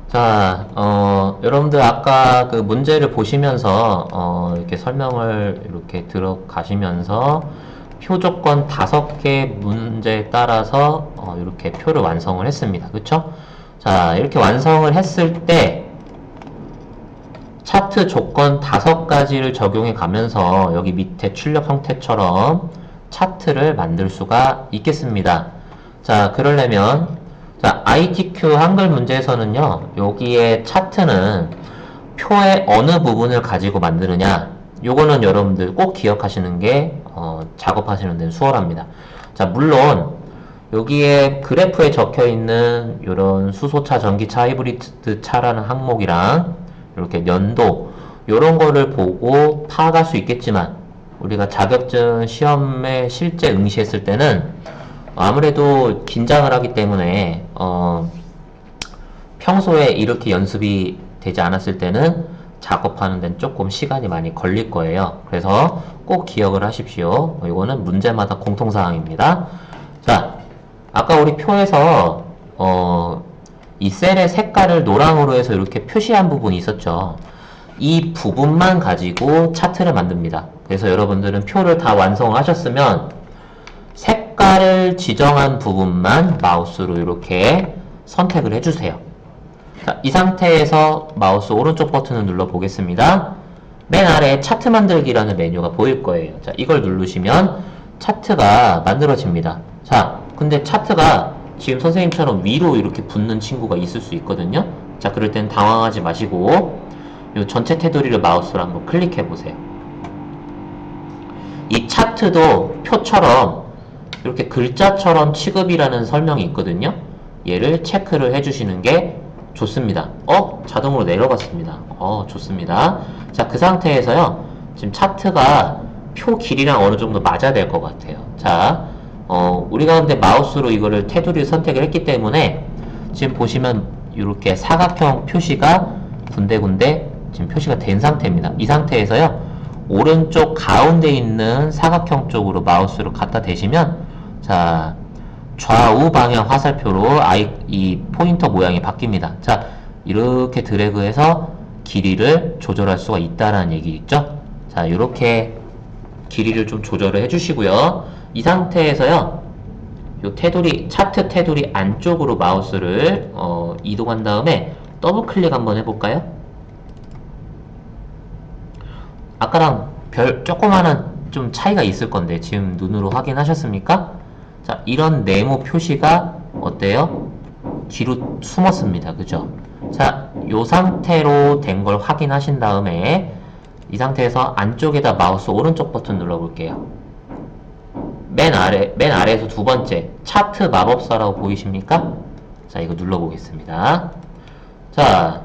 자, 여러분들 아까 그 문제를 보시면서, 이렇게 설명을 이렇게 들어가시면서, 표 조건 5개 문제에 따라서, 이렇게 표를 완성을 했습니다. 그쵸? 자, 이렇게 완성을 했을 때, 차트 조건 5가지를 적용해 가면서, 여기 밑에 출력 형태처럼 차트를 만들 수가 있겠습니다. 자, 그러려면, 자, ITQ 한글 문제에서는요, 여기에 차트는 표의 어느 부분을 가지고 만드느냐, 요거는 여러분들 꼭 기억하시는 게, 작업하시는 데는 수월합니다. 자, 물론, 여기에 그래프에 적혀 있는 이런 수소차, 전기차, 하이브리드 차라는 항목이랑, 이렇게 연도, 요런 거를 보고 파악할 수 있겠지만, 우리가 자격증 시험에 실제 응시했을 때는, 아무래도 긴장을 하기 때문에 평소에 이렇게 연습이 되지 않았을 때는 작업하는 데는 조금 시간이 많이 걸릴 거예요. 그래서 꼭 기억을 하십시오. 이거는 문제마다 공통사항입니다. 자, 아까 우리 표에서 이 셀의 색깔을 노랑으로 해서 이렇게 표시한 부분이 있었죠. 이 부분만 가지고 차트를 만듭니다. 그래서 여러분들은 표를 다 완성을 하셨으면 색깔을 지정한 부분만 마우스로 이렇게 선택을 해주세요. 자, 이 상태에서 마우스 오른쪽 버튼을 눌러 보겠습니다. 맨 아래에 차트 만들기라는 메뉴가 보일 거예요. 자, 이걸 누르시면 차트가 만들어집니다. 자, 근데 차트가 지금 선생님처럼 위로 이렇게 붙는 친구가 있을 수 있거든요. 자, 그럴 땐 당황하지 마시고 이 전체 테두리를 마우스로 한번 클릭해 보세요. 이 차트도 표처럼 이렇게 글자처럼 취급이라는 설명이 있거든요. 얘를 체크를 해주시는 게 좋습니다. 자동으로 내려갔습니다. 좋습니다. 자, 그 상태에서요. 지금 차트가 표 길이랑 어느 정도 맞아야 될 것 같아요. 자, 우리가 근데 마우스로 이거를 테두리를 선택을 했기 때문에 지금 보시면 이렇게 사각형 표시가 군데군데 지금 표시가 된 상태입니다. 이 상태에서요. 오른쪽 가운데 있는 사각형 쪽으로 마우스를 갖다 대시면 자, 좌우 방향 화살표로 이 포인터 모양이 바뀝니다. 자, 이렇게 드래그해서 길이를 조절할 수가 있다는 얘기 있죠? 자, 이렇게 길이를 좀 조절을 해주시고요. 이 상태에서요, 요 테두리, 차트 테두리 안쪽으로 마우스를 이동한 다음에 더블 클릭 한번 해볼까요? 아까랑 조그마한 좀 차이가 있을 건데 지금 눈으로 확인하셨습니까? 자, 이런 네모 표시가 어때요? 뒤로 숨었습니다. 그죠? 자, 요 상태로 된 걸 확인하신 다음에 이 상태에서 안쪽에다 마우스 오른쪽 버튼 눌러볼게요. 맨 아래에서 두 번째 차트 마법사라고 보이십니까? 자, 이거 눌러보겠습니다. 자,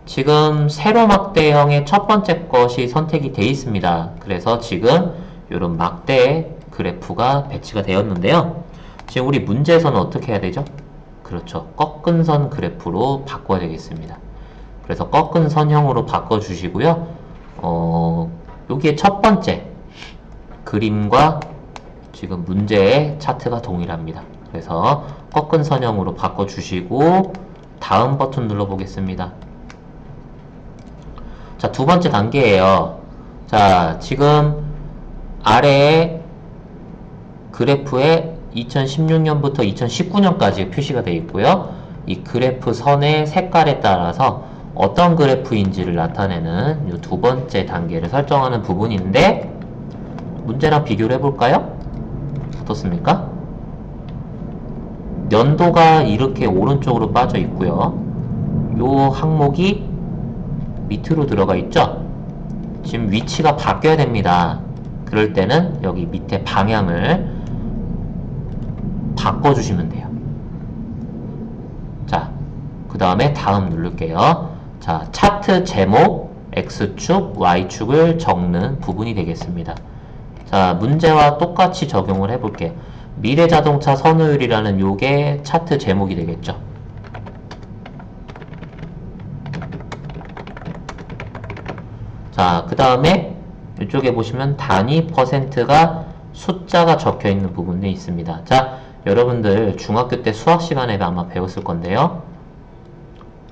지금 세로 막대형의 첫 번째 것이 선택이 되어 있습니다. 그래서 지금 이런 막대 그래프가 배치가 되었는데요. 지금 우리 문제에서는 어떻게 해야 되죠? 그렇죠. 꺾은 선 그래프로 바꿔야 되겠습니다. 그래서 꺾은 선형으로 바꿔주시고요. 여기에 첫 번째 그림과 지금 문제의 차트가 동일합니다. 그래서 꺾은 선형으로 바꿔주시고 다음 버튼 눌러보겠습니다. 자, 두 번째 단계예요. 자, 지금 아래에 그래프에 2016년부터 2019년까지 표시가 되어 있고요. 이 그래프 선의 색깔에 따라서 어떤 그래프인지를 나타내는 이 두 번째 단계를 설정하는 부분인데 문제랑 비교를 해볼까요? 어떻습니까? 연도가 이렇게 오른쪽으로 빠져 있고요. 이 항목이 밑으로 들어가 있죠? 지금 위치가 바뀌어야 됩니다. 그럴 때는 여기 밑에 방향을 바꿔주시면 돼요. 자, 그 다음에 다음 누를게요. 자, 차트 제목 X축, Y축을 적는 부분이 되겠습니다. 자, 문제와 똑같이 적용을 해볼게요. 미래자동차 선호율이라는 요게 차트 제목이 되겠죠. 자, 그 다음에 이쪽에 보시면 단위 퍼센트가 숫자가 적혀 있는 부분이 있습니다. 자, 여러분들 중학교 때 수학 시간에 아마 배웠을 건데요.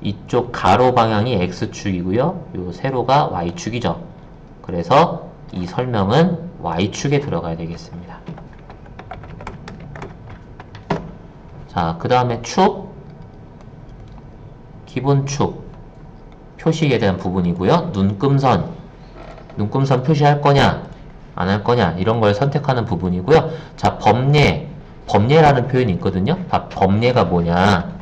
이쪽 가로 방향이 X축이고요. 요 세로가 Y축이죠. 그래서 이 설명은 Y축에 들어가야 되겠습니다. 자, 그 다음에 축, 기본축, 표시에 대한 부분이고요. 눈금선 표시할 거냐, 안 할 거냐, 이런 걸 선택하는 부분이고요. 자, 범례라는 표현이 있거든요. 범례가 뭐냐.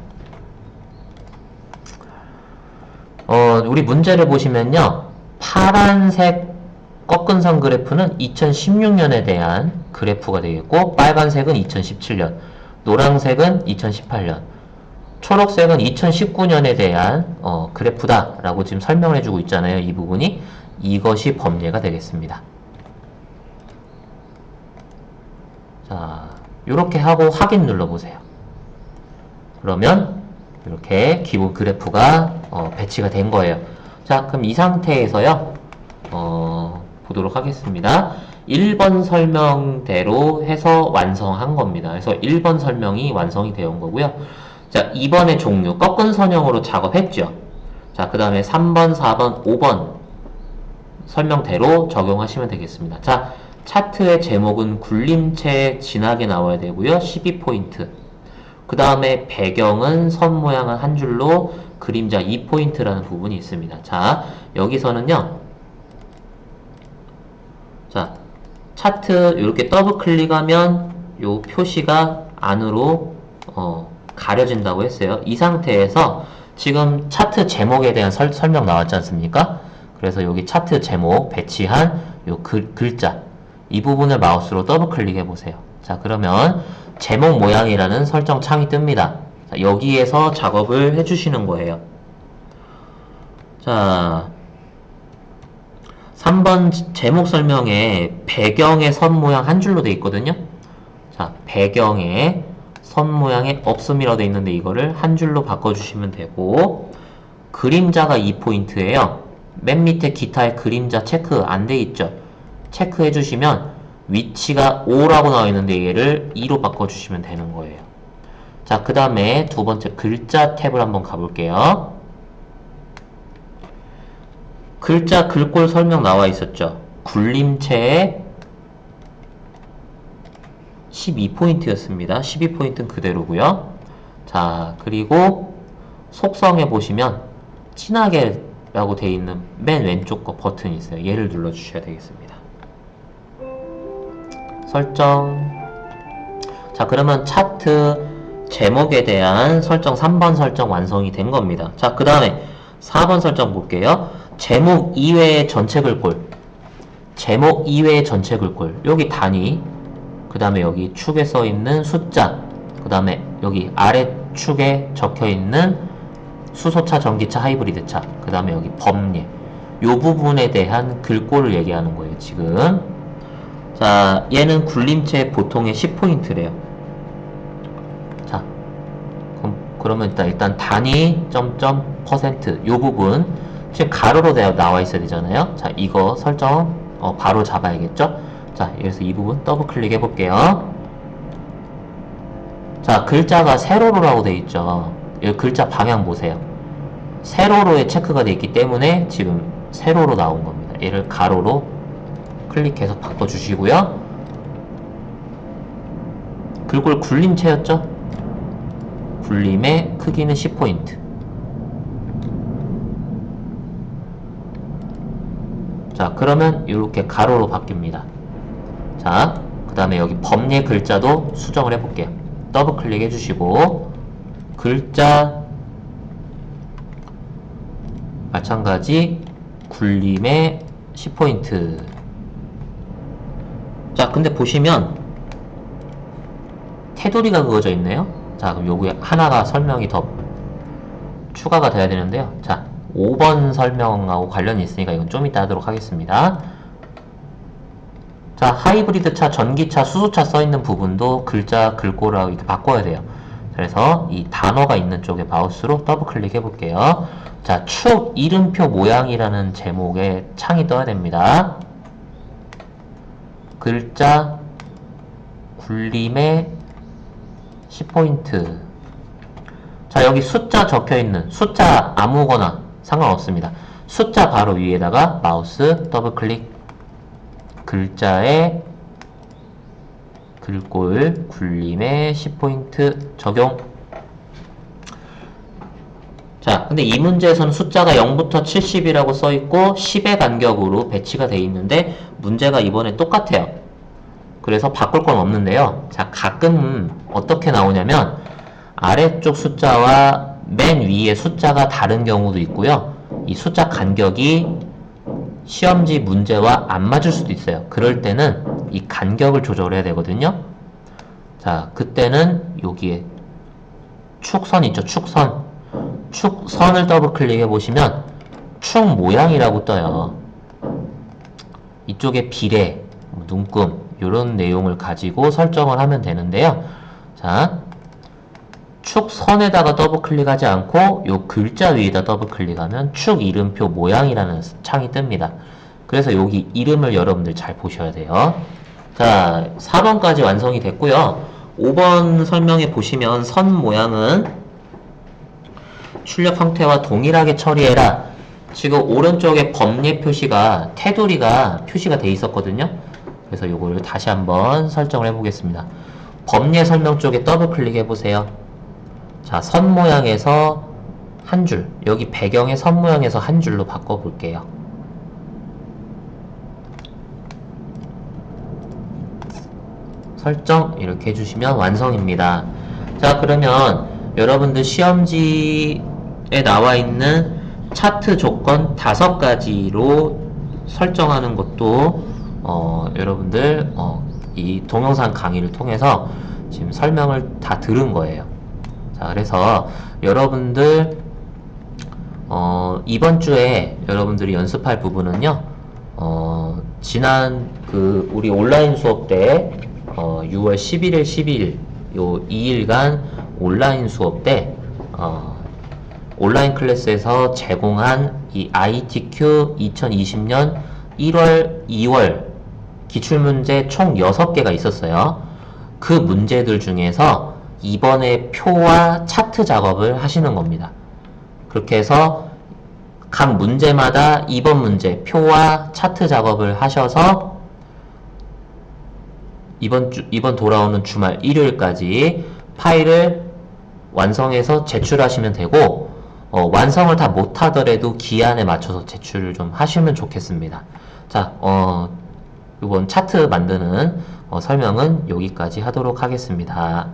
우리 문제를 보시면요. 파란색 꺾은 선 그래프는 2016년에 대한 그래프가 되겠고, 빨간색은 2017년, 노란색은 2018년, 초록색은 2019년에 대한 그래프다 라고 지금 설명을 해주고 있잖아요. 이 부분이. 이것이 범례가 되겠습니다. 자, 이렇게 하고 확인 눌러보세요. 그러면 이렇게 기본 그래프가 배치가 된 거예요. 자, 그럼 이 상태에서요, 보도록 하겠습니다. 1번 설명대로 해서 완성한 겁니다. 그래서 1번 설명이 완성이 되어 온 거고요. 자, 2번의 종류, 꺾은 선형으로 작업했죠. 자, 그 다음에 3번, 4번, 5번 설명대로 적용하시면 되겠습니다. 자, 차트의 제목은 굴림체 진하게 나와야 되고요. 12포인트. 그 다음에 배경은 선 모양은 한 줄로 그림자 2포인트라는 부분이 있습니다. 자, 여기서는요. 자, 차트 이렇게 더블 클릭하면 요 표시가 안으로 가려진다고 했어요. 이 상태에서 지금 차트 제목에 대한 설명 나왔지 않습니까? 그래서 여기 차트 제목 배치한 요 글자 이 부분을 마우스로 더블 클릭해 보세요. 자, 그러면 제목 모양이라는 설정 창이 뜹니다. 자, 여기에서 작업을 해주시는 거예요. 자, 3번 제목 설명에 배경의 선 모양 한 줄로 돼 있거든요. 자, 배경에 선 모양에 없음이라고 돼 있는데 이거를 한 줄로 바꿔주시면 되고, 그림자가 2포인트예요. 맨 밑에 기타의 그림자 체크 안 돼 있죠. 체크해 주시면 위치가 5라고 나와 있는데 얘를 2로 바꿔주시면 되는 거예요. 자, 그 다음에 두 번째 글자 탭을 한번 가볼게요. 글자 글꼴 설명 나와 있었죠. 굴림체에 12포인트였습니다. 12포인트는 그대로고요. 자, 그리고 속성에 보시면 진하게 라고 되어 있는 맨 왼쪽 거 버튼이 있어요. 얘를 눌러 주셔야 되겠습니다. 설정. 자, 그러면 차트 제목에 대한 설정 3번 설정 완성이 된 겁니다. 자, 그 다음에 4번 설정 볼게요. 제목 이외의 전체 글꼴, 제목 이외의 전체 글꼴, 여기 단위, 그 다음에 여기 축에 써 있는 숫자, 그 다음에 여기 아래축에 적혀 있는 수소차, 전기차, 하이브리드차, 그 다음에 여기 범례, 요 부분에 대한 글꼴을 얘기하는 거예요, 지금. 자, 얘는 굴림체 보통의 10포인트래요. 자, 그러면 일단 단위, 점점, 퍼센트, 요 부분, 지금 가로로 나와 있어야 되잖아요. 자, 이거 설정, 바로 잡아야겠죠? 자, 그래서 이 부분 더블 클릭 해볼게요. 자, 글자가 세로로라고 되어 있죠. 여기 글자 방향 보세요. 세로로에 체크가 되어 있기 때문에 지금 세로로 나온 겁니다. 얘를 가로로 클릭해서 바꿔주시고요. 글꼴 굴림체였죠? 굴림의 크기는 10포인트. 자, 그러면 이렇게 가로로 바뀝니다. 자, 그 다음에 여기 범례 글자도 수정을 해볼게요. 더블 클릭 해주시고, 글자 마찬가지 굴림의 10포인트. 자, 근데 보시면 테두리가 그어져 있네요. 자, 그럼 요게 하나가 설명이 더 추가가 돼야 되는데요. 자, 5번 설명하고 관련이 있으니까 이건 좀 이따 하도록 하겠습니다. 자, 하이브리드차, 전기차, 수소차 써있는 부분도 글자, 글꼴하고 이렇게 바꿔야 돼요. 그래서 이 단어가 있는 쪽에 마우스로 더블 클릭 해볼게요. 자, 축 이름표 모양이라는 제목의 창이 떠야 됩니다. 글자, 굴림의 10포인트. 자, 여기 숫자 적혀 있는 숫자 아무거나 상관없습니다. 숫자 바로 위에다가 마우스 더블 클릭, 글자에 글꼴 굴림에 10포인트 적용. 자, 근데 이 문제에서는 숫자가 0부터 70이라고 써있고 10의 간격으로 배치가 되어 있는데 문제가 이번에 똑같아요. 그래서 바꿀 건 없는데요. 자, 가끔 어떻게 나오냐면 아래쪽 숫자와 맨 위에 숫자가 다른 경우도 있고요. 이 숫자 간격이 시험지 문제와 안 맞을 수도 있어요. 그럴 때는 이 간격을 조절해야 되거든요. 자, 그때는 여기에 축선 있죠? 축선. 축선을 더블 클릭해 보시면 축 모양이라고 떠요. 이쪽에 비례, 눈금 이런 내용을 가지고 설정을 하면 되는데요. 자, 축선에다가 더블 클릭하지 않고 요 글자 위에다 더블 클릭하면 축 이름표 모양이라는 창이 뜹니다. 그래서 여기 이름을 여러분들 잘 보셔야 돼요. 자, 4번까지 완성이 됐고요. 5번 설명해 보시면 선 모양은 출력 형태와 동일하게 처리해라. 지금 오른쪽에 범례 표시가 테두리가 표시가 돼 있었거든요. 그래서 요거를 다시 한번 설정을 해보겠습니다. 범례 설명 쪽에 더블 클릭해 보세요. 자, 선 모양에서 한 줄, 여기 배경의 선 모양에서 한 줄로 바꿔 볼게요. 설정 이렇게 해주시면 완성입니다. 자, 그러면 여러분들 시험지에 나와 있는 차트 조건 5가지로 설정하는 것도 여러분들 이 동영상 강의를 통해서 지금 설명을 다 들은 거예요. 자, 그래서 여러분들 이번 주에 여러분들이 연습할 부분은요, 지난 우리 온라인 수업 때 6월 11일, 12일 요 2일간 온라인 수업 때 온라인 클래스에서 제공한 이 ITQ 2020년 1월, 2월 기출문제 총 6개가 있었어요. 그 문제들 중에서 이번에 표와 차트 작업을 하시는 겁니다. 그렇게 해서 각 문제마다 2번 문제 표와 차트 작업을 하셔서 이번 돌아오는 주말 일요일까지 파일을 완성해서 제출하시면 되고, 완성을 다 못하더라도 기한에 맞춰서 제출을 좀 하시면 좋겠습니다. 자, 이번 차트 만드는 설명은 여기까지 하도록 하겠습니다.